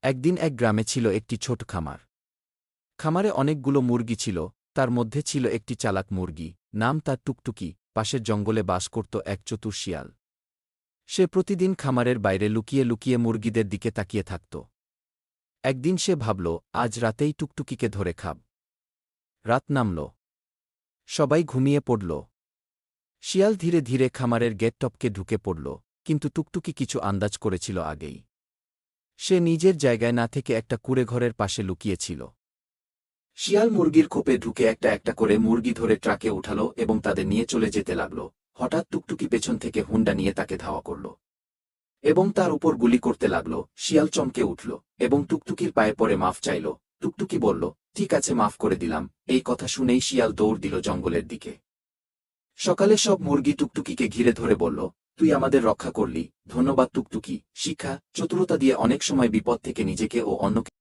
একদিন এক গ্রামে ছিল একটি ছোট খামার। খামারে অনেকগুলো মুরগি ছিল, তার মধ্যে ছিল একটি চালাক মুরগি, নাম তার টুকটুকি। পাশের জঙ্গলে বাস করত এক চতুর শিয়াল। সে প্রতিদিন খামারের বাইরে লুকিয়ে লুকিয়ে মুরগিদের দিকে তাকিয়ে থাকত। একদিন সে ভাবল, আজ রাতেই টুকটুকিকে ধরে খাব। রাত নামল, সবাই ঘুমিয়ে পড়ল। শিয়াল ধীরে ধীরে খামারের গেট টপকে ঢুকে পড়ল, কিন্তু টুকটুকি কিছু আন্দাজ করেছিল আগেই। সে নিজের জায়গায় না থেকে একটা কুঁড়েঘরের পাশে লুকিয়েছিল। শিয়াল মুরগির খোপে ঢুকে একটা একটা করে মুরগি ধরে ট্রাকে উঠাল এবং তাদের নিয়ে চলে যেতে লাগল। হঠাৎ টুকটুকি পেছন থেকে হুন্ডা নিয়ে তাকে ধাওয়া করল এবং তার উপর গুলি করতে লাগল। শিয়াল চমকে উঠল এবং টুকটুকির পায়ে পড়ে মাফ চাইল। টুকটুকি বলল, ঠিক আছে, মাফ করে দিলাম। এই কথা শুনেই শিয়াল দৌড় দিল জঙ্গলের দিকে। সকালে সব মুরগি টুকটুকিকে ঘিরে ধরে বলল, তুই আমাদের রক্ষা করলি, ধন্যবাদ টুকটুকি। শিক্ষা: চতুরতা দিয়ে অনেক সময় বিপদ থেকে নিজেকে ও অন্যকে